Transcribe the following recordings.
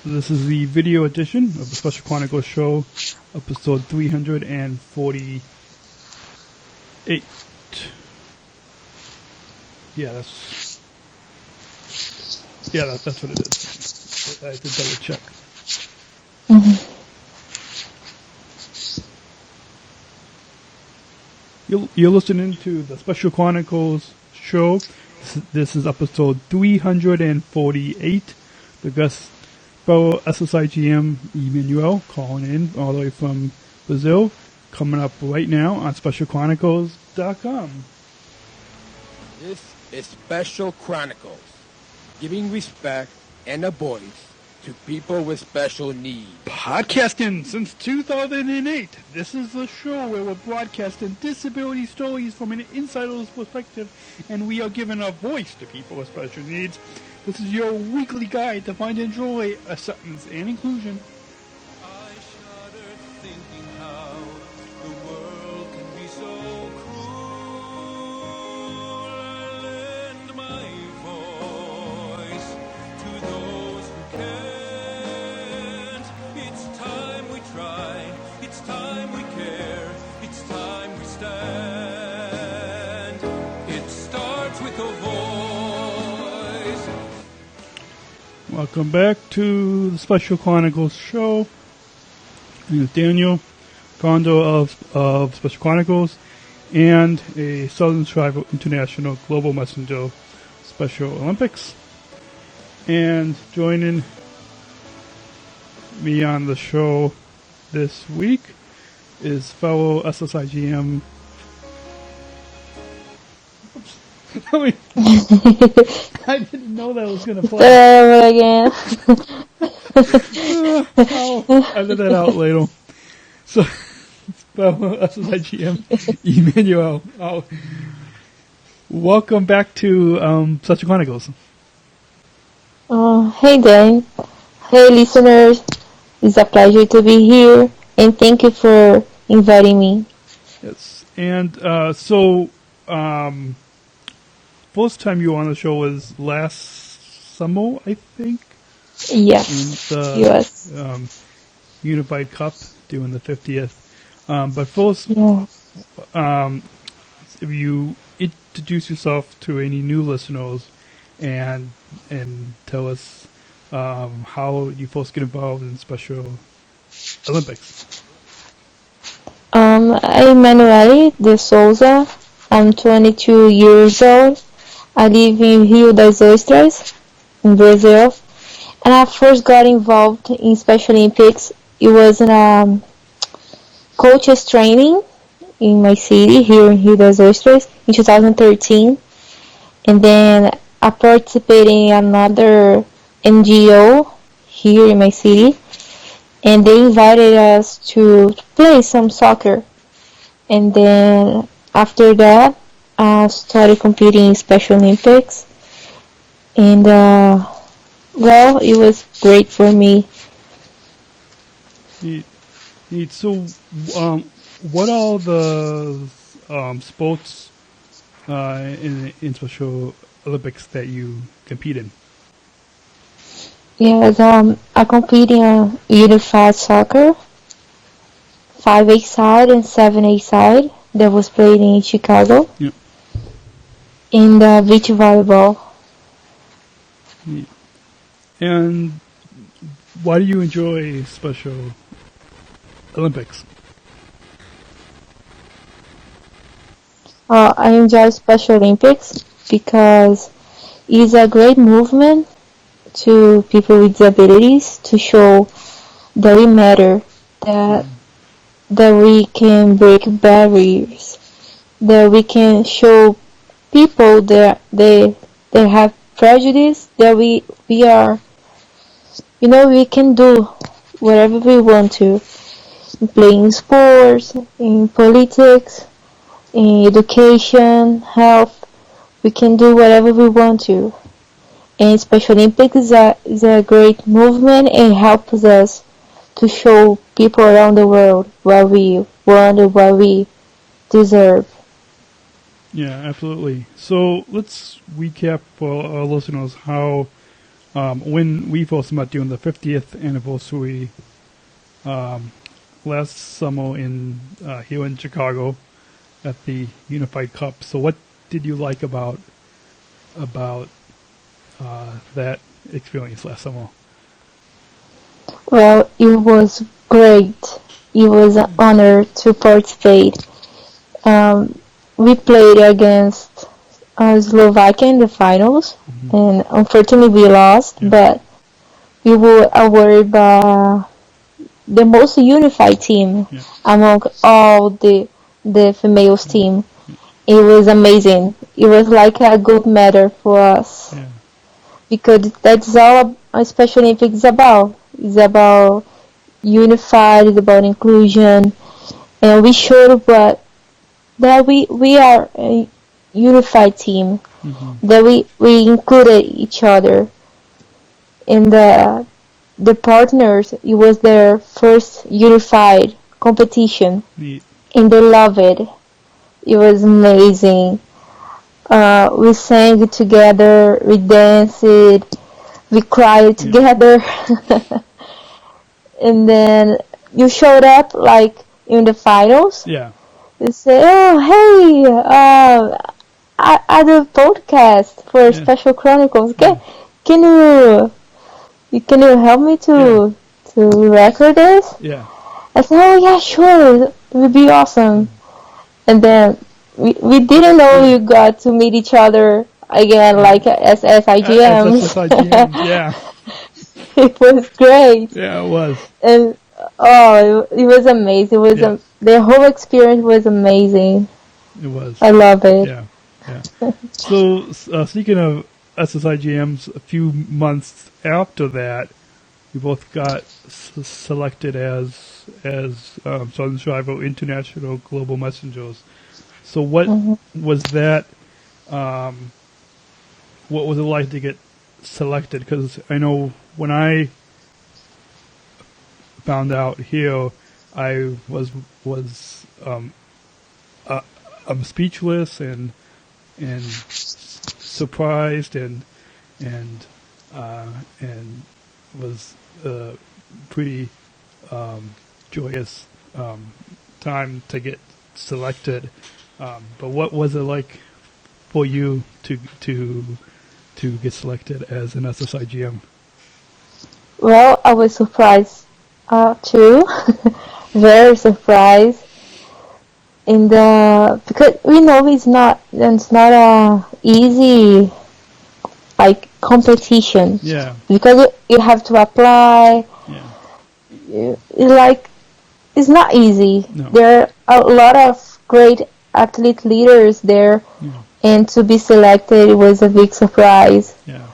This is the video edition of the Special Chronicles show, episode 348. That's what it is. I had to double check. Mm-hmm. You're listening to the Special Chronicles show. This is episode 348. The guest fellow SSIGM Emanuelle calling in all the way from Brazil, coming up right now on SpecialChronicles.com. This is Special Chronicles, giving respect and a voice to people with special needs. Podcasting since 2008. This is the show where we're broadcasting disability stories from an insider's perspective, and we are giving a voice to people with special needs. This is your weekly guide to find and enjoy acceptance and inclusion. I shuddered thinking how the world can be so cruel. I lend my voice to those who can't. It's time we try, it's time we care, it's time we stand. It starts with a voice. Welcome back to the Special Chronicles show. My name is Daniel, founder of Special Chronicles and a Southern Shriver International Global Messenger Special Olympics. And joining me on the show this week is fellow SSIGM. I didn't know that was going to play. Again. I'll edit that out later. So, fellow SSIGM Emanuelle, welcome back to Special Chronicles. Hey Dan. Hey listeners. It's a pleasure to be here, and thank you for inviting me. Yes, and first time you were on the show was last summer, I think. Yes. In the Yes. Unified Cup, doing the 50th. But first, if you introduce yourself to any new listeners and tell us how you first get involved in Special Olympics. I'm Emanuelle de Souza. I'm 22 years old. I live in Rio das Ostras, in Brazil. And I first got involved in Special Olympics. It was in a coaches training in my city, here in Rio das Ostras, in 2013. And then I participated in another NGO here in my city. And they invited us to play some soccer. And then after that, I started competing in Special Olympics. And, it was great for me. Neat. So, what are the sports in Special Olympics that you compete in? Yes, I compete in unified soccer, 5-a-side and 7-a-side that was played in Chicago. Yep. In the beach volleyball. Neat. And why do you enjoy Special Olympics? I enjoy Special Olympics because it's a great movement to people with disabilities to show that we matter, that we can break barriers, that we can show people that they have prejudice, that we are, we can do whatever we want to, playing sports, in politics, in education, health. We can do whatever we want to. And Special Olympics is a great movement and helps us to show people around the world what we want and what we deserve. Yeah, absolutely. So let's recap for our listeners how when we first met during the 50th anniversary last summer in here in Chicago at the Unified Cup. So what did you like about that experience last summer? Well, it was great. It was an honor to participate. We played against Slovakia in the finals, and unfortunately we lost, but we were awarded by the most unified team among all the females team. It was amazing. It was like a gold medal for us. Yeah. Because that's all a Special Olympics is about. It's about unified, it's about inclusion, and we showed that we are a unified team, that we included each other. And the partners, it was their first unified competition, and they loved it. It was amazing. We sang together, we danced, we cried together. And then you showed up like in the finals. Yeah. You say, "Oh, hey, I do a podcast for Special Chronicles. Can you help me to record this?" Yeah. I said, "Oh yeah, sure, it would be awesome." And then we didn't know we got to meet each other again, like SSIGM. SSIGM, yeah. It was great. Yeah, it was. And it was amazing. It was the whole experience was amazing. It was. I love it. Yeah, yeah. So speaking of SSIGMs, a few months after that, you both got selected as Southern Shriver International Global Messengers. So what was that? What was it like to get selected? Because I know when I found out here, I was I'm speechless and surprised and was pretty joyous time to get selected. But what was it like for you to get selected as an SSIGM? Well, I was surprised too, very surprised. Because we know it's not a easy like competition. Yeah. Because you have to apply. Yeah. It's not easy. No. There are a lot of great athlete leaders there, and to be selected was a big surprise. Yeah.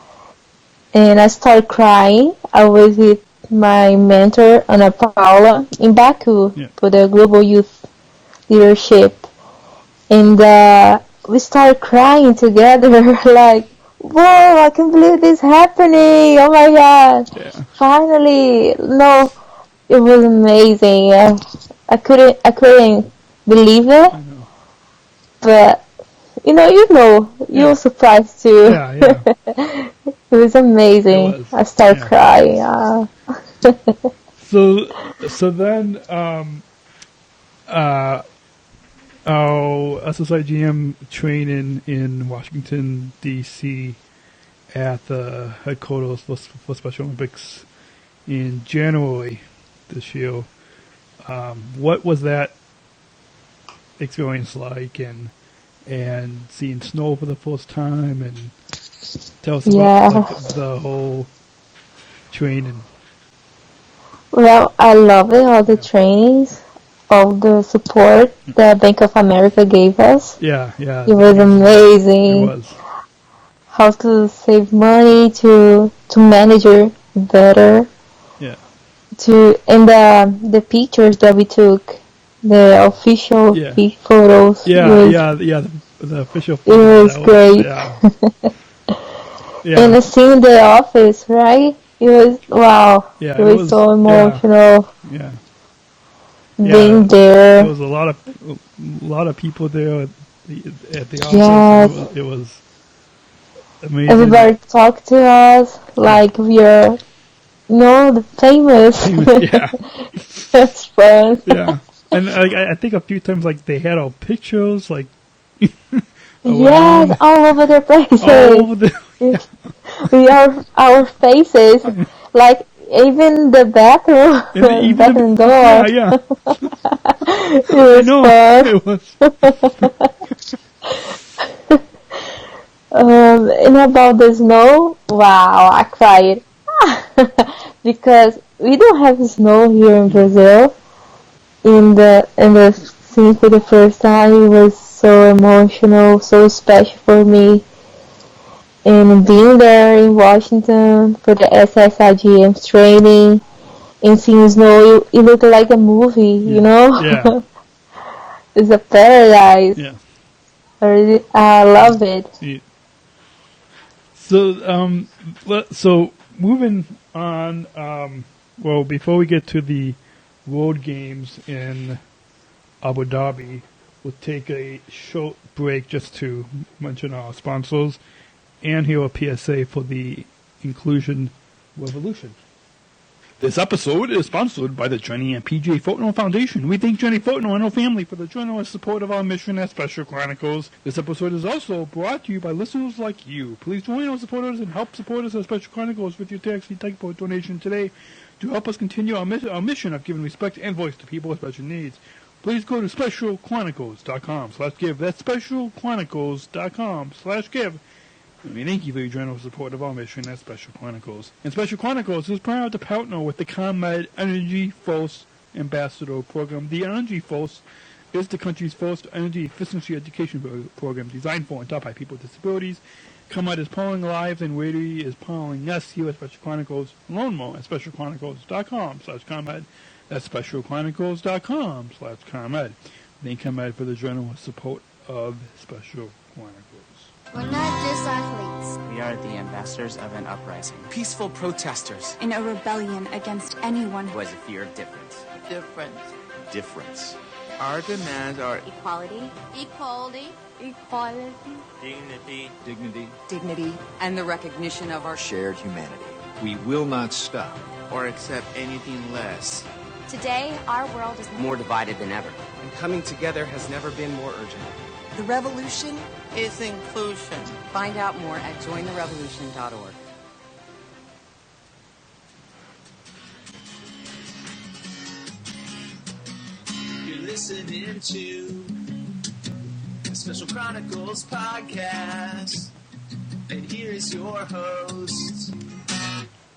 And I started crying. I was with my mentor, Ana Paula, in Baku for the Global Youth Leadership. And we started crying together, like, whoa, I can't believe this is happening. Oh my God. Yeah. Finally. No, it was amazing. I couldn't believe it. I know. But, you're surprised too. Yeah, yeah. It was amazing. It was. I started crying. So then, our SSIGM training in Washington, D.C. at the headquarters for Special Olympics in January this year. What was that experience like, and seeing snow for the first time, and tell us about the whole training. Well, I loved it, all the trainings, all the support that Bank of America gave us. Yeah. It was amazing. It was. How to save money, to manage it better. Yeah. And the pictures that we took, the official photos. The official photos. It was great. Yeah. And seeing the office, right? It was, wow. Yeah, it was so emotional. Yeah. Being there. There was a lot of people there at the office. Yes. It was amazing. Everybody talk to us like we are, the famous. Yeah. That's fun. Yeah. And I think a few times like they had our pictures like Yes, all over the places. all over the We are our faces, like even the bathroom, bathroom door. Yeah. It was fun. It was. And about the snow, wow, I cried because we don't have snow here in Brazil. In the scene for the first time, it was so emotional, so special for me. And being there in Washington for the SSIGM training and seeing snow, it looked like a movie, Yeah. It's a paradise. Yeah. I love it. Yeah. So moving on, well, before we get to the World Games in Abu Dhabi, we'll take a short break just to mention our sponsors and hear a PSA for the Inclusion Revolution. This episode is sponsored by the Jenny and PJ Fortnell Foundation. We thank Jenny Fortnell and her family for the generous support of our mission at Special Chronicles. This episode is also brought to you by listeners like you. Please join our supporters and help support us at Special Chronicles with your tax-free typo donation today to help us continue our mission of giving respect and voice to people with special needs. Please go to specialchronicles.com/give. That's specialchronicles.com/give. We thank you for your generous support of our mission at Special Chronicles. And Special Chronicles is proud to partner with the ComEd Energy Force Ambassador Program. The Energy Force is the country's first energy efficiency education program designed for and taught by people with disabilities. ComEd is powering lives and Rady is powering us here at Special Chronicles. Learn more at specialchronicles.com/ComEd. That's specialchronicles.com/ComEd. Thank ComEd for the generous support of Special Chronicles. We're not just athletes. We are the ambassadors of an uprising. Peaceful protesters. In a rebellion against anyone who has a fear of difference. Difference. Our demands are equality, dignity, and the recognition of our shared humanity. we will not stop or accept anything less. Today, our world is more divided than ever. And coming together has never been more urgent. The revolution is inclusion. Find out more at jointherevolution.org. You're listening to the Special Chronicles podcast. And here is your host.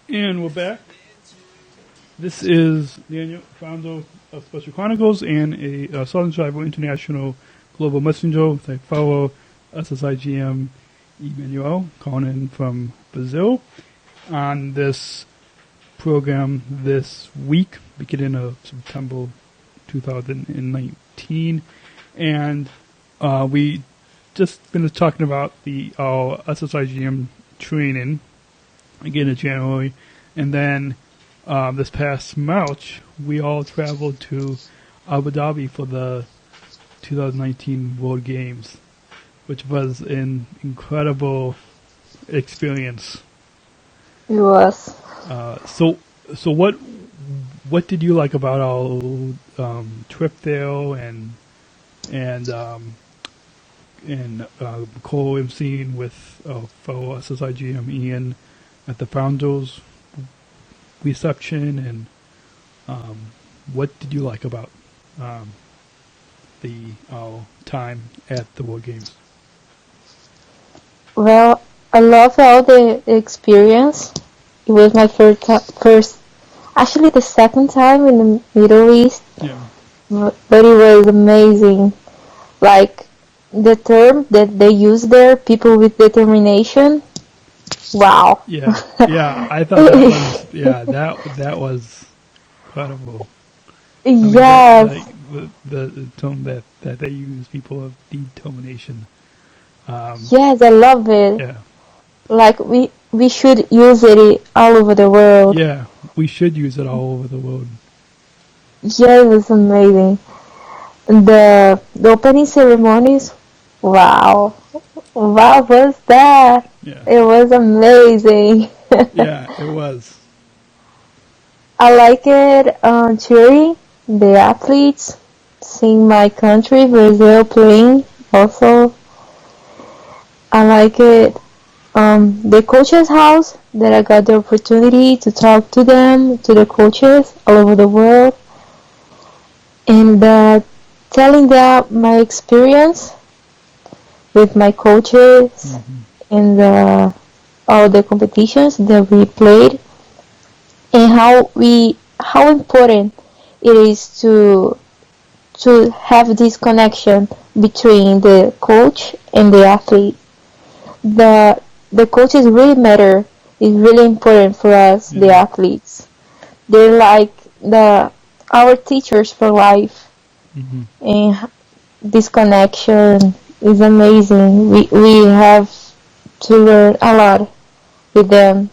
And we're back. This is Daniel, founder of Special Chronicles and a Southern Shriver International Global Messenger. I follow SSIGM Emanuelle, calling in from Brazil on this program this week, beginning of September 2019. And we just finished talking about our SSIGM training again in January. And then this past March, we all traveled to Abu Dhabi for the 2019 World Games, which was an incredible experience. It was. So what did you like about our trip there and Co-Emceeing with fellow SSIGM Ian at the Founders reception, and what did you like about our time at the World Games? Well, I loved all the experience. It was my first, actually the second time in the Middle East. Yeah. But it was amazing. Like the term that they use there, people with determination. Wow. Yeah, I thought that was incredible. Yes. The term that they use, people of determination. Yes, I love it. Yeah. Like we should use it all over the world. Yeah, we should use it all over the world. Yeah, it was amazing. The opening ceremonies, wow. What was that? Yeah. It was amazing. Yeah, it was. I like it cheering the athletes, seeing my country, Brazil, playing also. I like it the coach's house, that I got the opportunity to talk to them, to the coaches all over the world, and telling them my experience with my coaches and all the competitions that we played, and how important it is to have this connection between the coach and the athlete. The coaches really matter. It's really important for us, the athletes. They're like our teachers for life, and this connection is amazing. We have to learn a lot with them.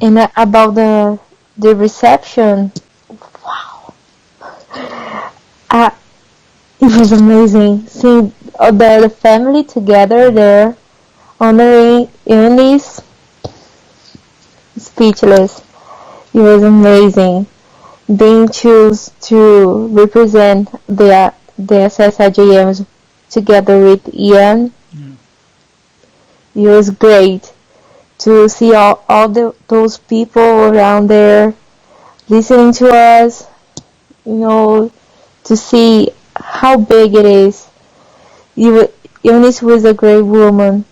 And about the reception, wow, it was amazing seeing the family together there, honoring Eunice. Speechless. It was amazing being chosen to represent the SSIGMs together with Ian. It was great to see all those people around there listening to us, to see how big it is. Eunice was a great woman,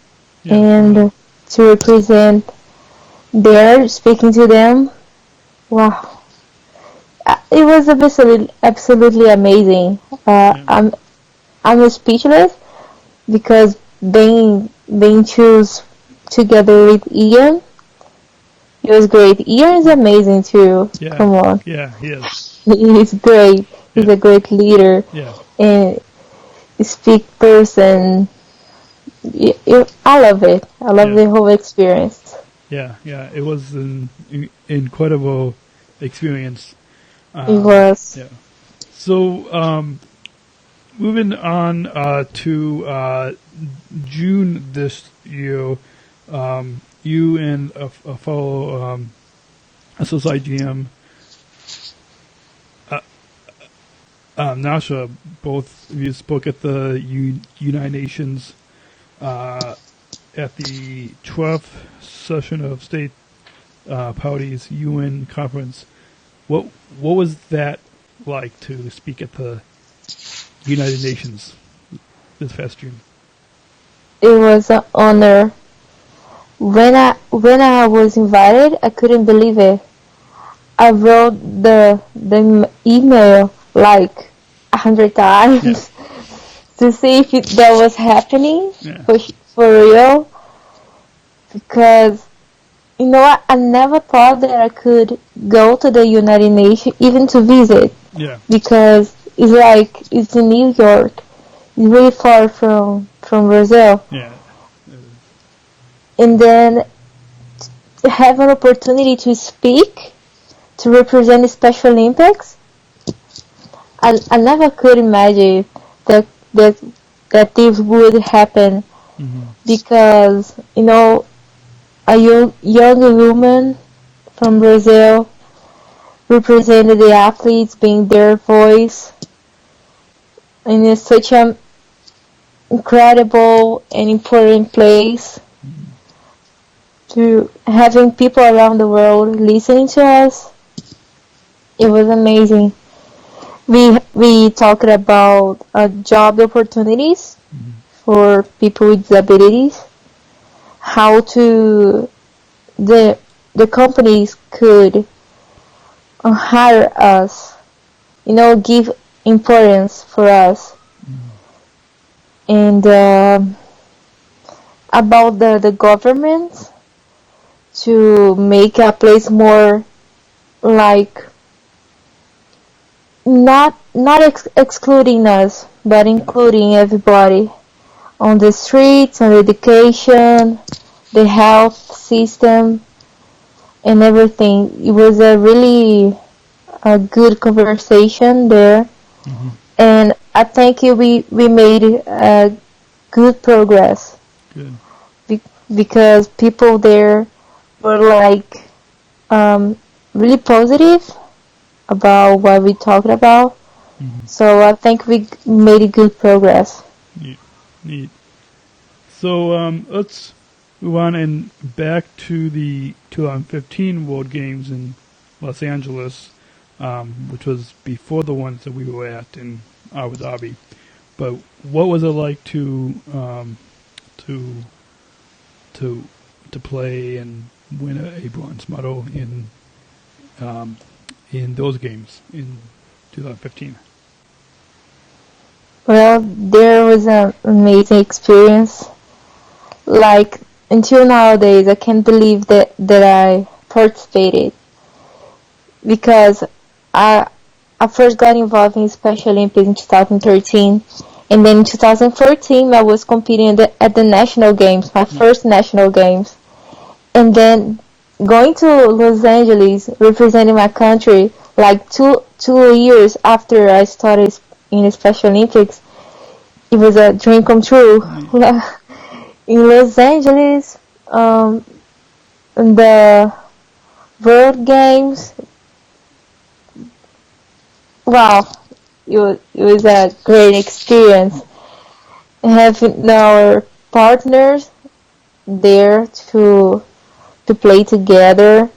and to represent there, speaking to them, wow. It was absolutely amazing. I'm speechless because being chosen together with Ian, it was great. Ian is amazing too. Yeah. Come on. Yeah, he is. He's great. He's a great leader. Yeah. And speak person. I love it. I love the whole experience. Yeah. It was an incredible experience. It was. Yeah. So, moving on to June this year, you and a fellow SSIGM, Nasha, both of you spoke at the United Nations at the 12th session of State Parties UN conference. What was that like to speak at the United Nations this past June? It was an honor. When I was invited, I couldn't believe it. I wrote the email like 100 times to see if that was happening for real. Because I never thought that I could go to the United Nations even to visit. Yeah. Because it's in New York. It's really far from Brazil. Yeah. And then to have an opportunity to speak, to represent the Special Olympics, I never could imagine that this would happen. Because, a young woman from Brazil represented the athletes, being their voice, and it's such an incredible and important place to having people around the world listening to us. It was amazing. We talked about job opportunities for people with disabilities, how the companies could hire us, give importance for us, and about the government to make a place more like not excluding us, but including everybody on the streets, on the education, the health system, and everything. It was a really good conversation there, and I think we made good progress. Good. Because people there were like really positive about what we talked about. Mm-hmm. So I think we made a good progress. Neat. So let's move on and back to the 2015 World Games in Los Angeles, which was before the ones that we were at in Abu Dhabi. But what was it like to play and win a bronze medal in those games in 2015? Well, there was an amazing experience. Like, until nowadays, I can't believe that I participated. Because I first got involved in Special Olympics in 2013. And then in 2014, I was competing at the National Games, my first National Games. And then going to Los Angeles, representing my country, like two years after I started in the Special Olympics, it was a dream come true. In Los Angeles, in the World Games, wow, it was a great experience. Having our partners there to play together.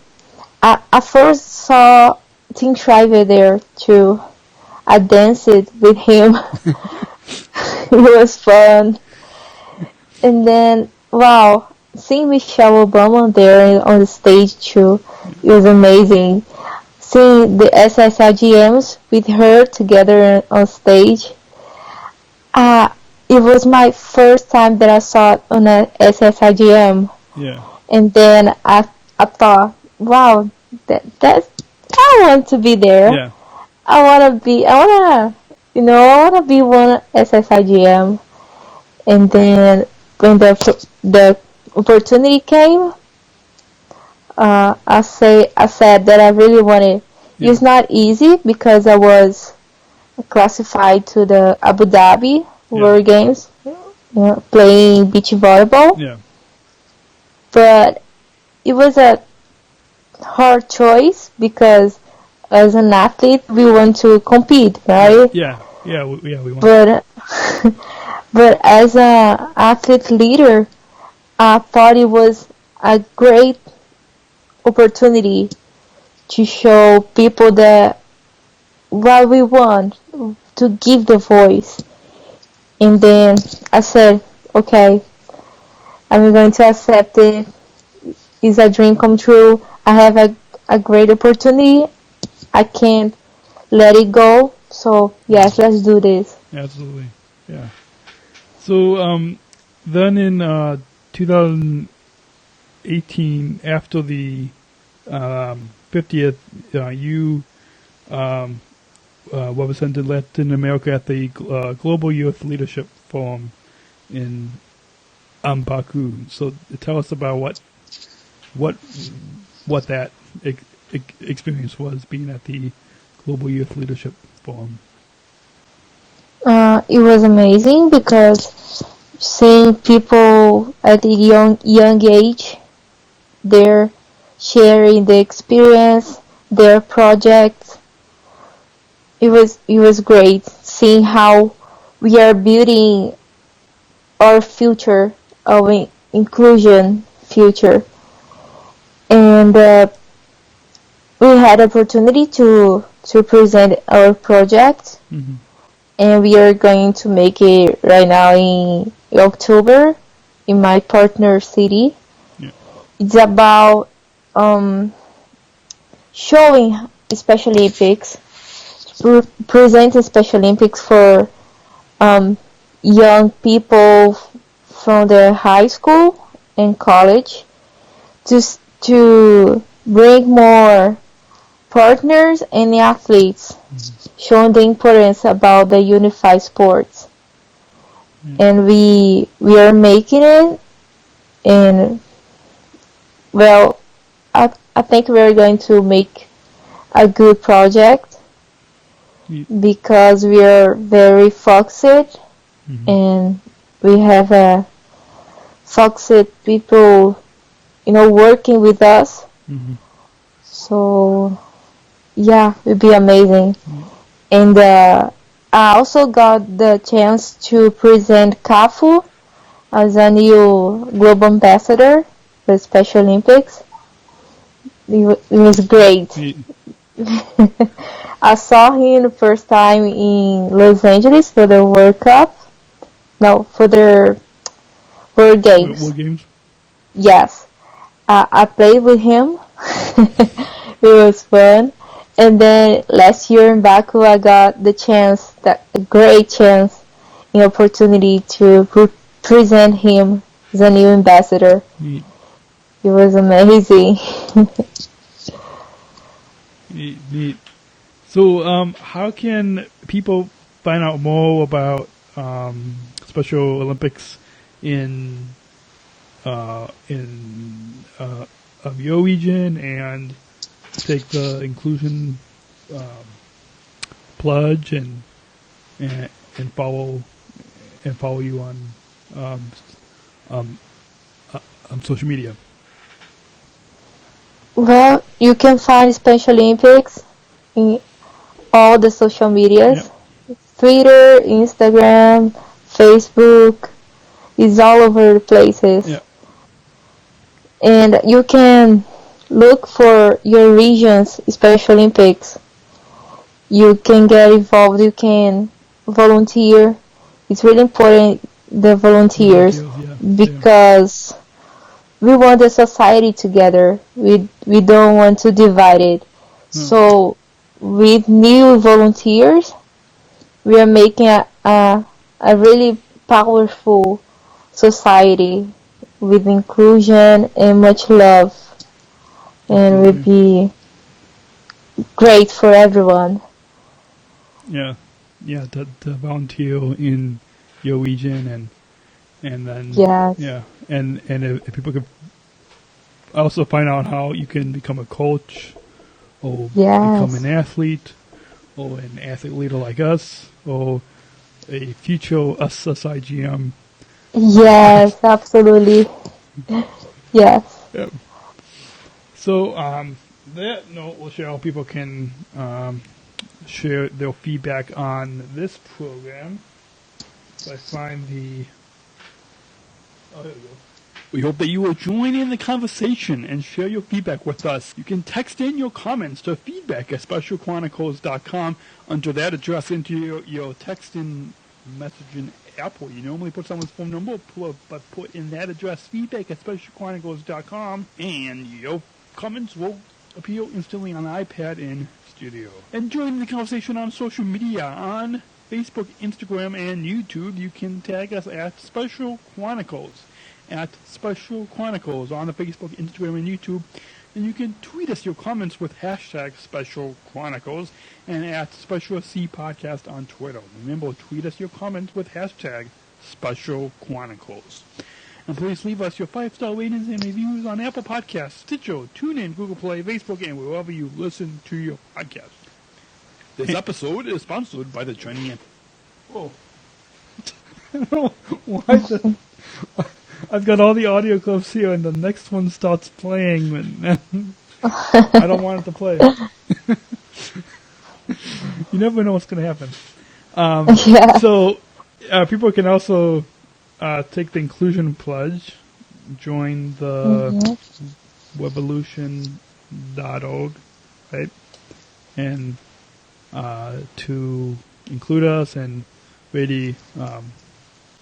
I first saw Tim Shriver there too. I danced with him. It was fun. And then, wow, seeing Michelle Obama there on the stage too, it was amazing. Seeing the SSIGMs with her together on stage, it was my first time that I saw it on a SSIGM. Yeah. And then I thought, wow, that I want to be there. Yeah. I want to be one SSIGM. And then when the opportunity came, I said that I really wanted. Yeah. It's not easy because I was classified to the Abu Dhabi World Games, playing beach volleyball. Yeah. But it was a hard choice because as an athlete we want to compete, right? We want. But as an athlete leader, I thought it was a great opportunity to show people that what we want, to give the voice. And then I said, okay, I'm going to accept it. It's a dream come true. I have a great opportunity. I can't let it go. So, yes, let's do this. Absolutely. Yeah. So, then in 2018, after the 50th, you represented Latin America at the Global Youth Leadership Forum in Baku. So tell us about what that experience was, being at the Global Youth Leadership Forum. It was amazing because seeing people at a young age, they're sharing the experience, their projects. It was great seeing how we are building our future, our inclusion future. And we had opportunity to present our project. Mm-hmm. And we are going to make it right now in October in my partner city. Yeah. It's about showing Special Olympics, present Special Olympics for young people from the high school and college, just to bring more partners and athletes, showing the importance about the unified sports. And we are making it, and well, I think we're going to make a good project because we are very focused and we have succeed people, working with us. Mm-hmm. So, yeah, it would be amazing. Mm-hmm. And I also got the chance to present Kafu as a new global ambassador for Special Olympics. It was great. I saw him the first time in Los Angeles for the World Cup. No, for the World Games. World Games? Yes. I played with him. It was fun. And then last year in Baku, I got a great chance, an opportunity to present him as a new ambassador. Neat. It was amazing. Neat. So, how can people find out more about Special Olympics in of your region and take the inclusion pledge and follow you on social media? Well, you can find Special Olympics in all the social medias. Yep. Twitter, Instagram, Facebook, is all over the places. Yep. And you can look for your region's Special Olympics. You can get involved, you can volunteer. It's really important, the volunteers, because we want the society together. We don't want to divide it. So with new volunteers, we are making a really powerful society with inclusion and much love, and will be great for everyone. Yeah, the volunteer in your region and then and if people could also find out how you can become a coach or become an athlete or an athlete leader like us or a future SSIGM. Yes, absolutely. Yes. Yep. So that note will show how people can share their feedback on this program. So I find there we go. We hope that you will join in the conversation and share your feedback with us. You can text in your comments to feedback@specialchronicles.com. Under that address, into your text-in messaging app where you normally put someone's phone number, but put in that address, feedback@specialchronicles.com, and your comments will appear instantly on the iPad in studio. And join the conversation on social media on Facebook, Instagram, and YouTube. You can tag us at Special Chronicles. At Special Chronicles on the Facebook, Instagram, and YouTube. And you can tweet us your comments with hashtag Special Chronicles and at Special C Podcast on Twitter. Remember, tweet us your comments with hashtag Special Chronicles. And please leave us your 5-star ratings and reviews on Apple Podcasts, Stitcher, TuneIn, Google Play, Facebook, and wherever you listen to your podcast. This episode is sponsored by the Chinese. Whoa. I don't know why I've got all the audio clips here, and the next one starts playing. I don't want it to play. You never know what's going to happen. So people can also take the inclusion pledge, join the Revolution.org, right? And to include us and really...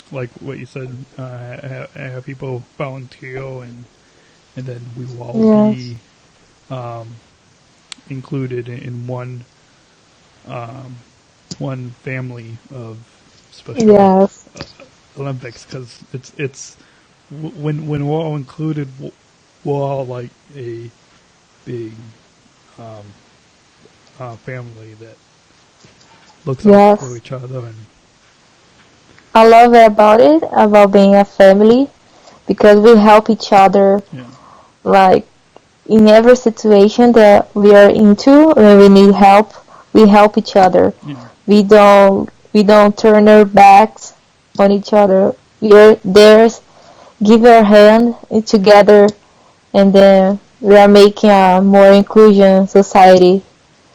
like what you said, have people volunteer, and then we will all be included in one family of Special Olympics, because it's when we're all included, we're all like a big family that looks out for each other. And I love it about being a family, because we help each other, like, in every situation that we are into, when we need help, we help each other. We don't turn our backs on each other. You're there, give your hand together, and then we are making a more inclusion society.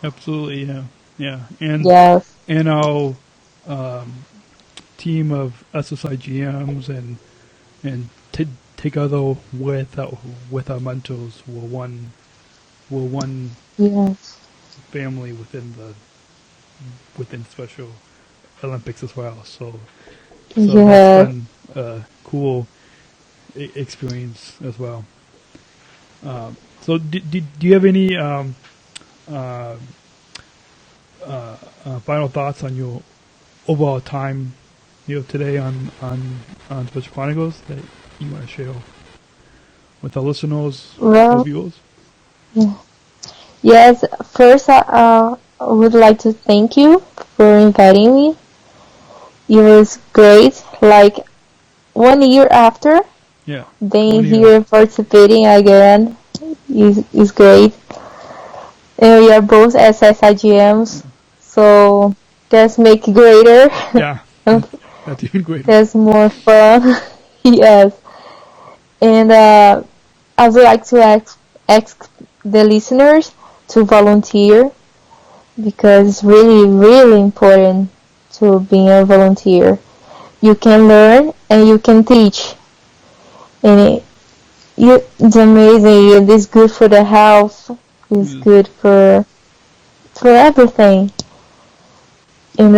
Absolutely, yeah. And Yes. and our team of SSIGMs and together with our mentors, we're one Yes. family within Special Olympics as well. So Yeah. that's been a cool experience as well. So do you have any final thoughts on your overall time today on Special Chronicles that you want to share with our listeners or viewers? Yeah. Yes, first I would like to thank you for inviting me. It was great. Like 1 year after being here participating again is great. And we are both SSIGMs, so that's make it greater. Yeah, that's even greater. That's more fun. Yes. And I would like to ask the listeners to volunteer, because it's really, really important to be a volunteer. You can learn and you can teach. And it's amazing. It's good for the health. It's good for everything. And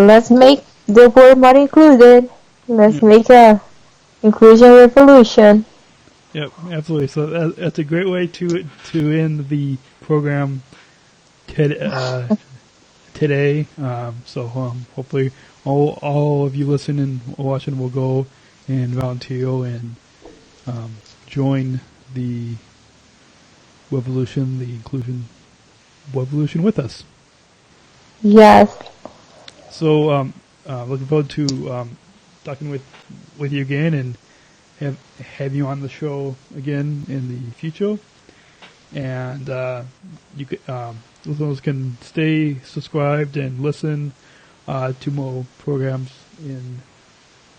let's make the world more included. Let's make a inclusion revolution. Yep, absolutely. So that's a great way to end the program today. So hopefully all of you listening or watching will go and volunteer and join the revolution, the inclusion revolution with us. Yes. So looking forward to talking with you again and have you on the show again in the future. And you listeners can stay subscribed and listen to more programs in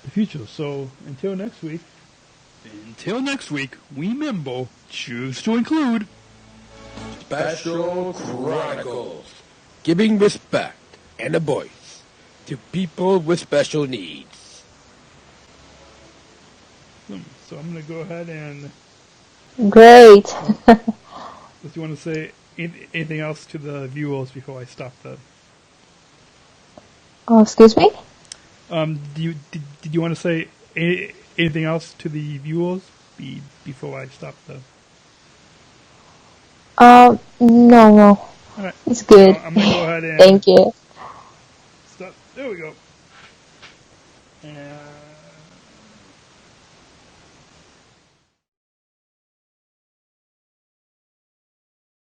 the future. So until next week, remember, choose to include Special Chronicles, giving respect and a voice to people with special needs. So I'm going to go ahead and... Great. Do you want to say anything else to the viewers before I stop the... Oh, excuse me? Did you want to say anything else to the viewers before I stop the... No. All right. It's good. So I'm going to go ahead and... Thank you. Stop. There we go. And...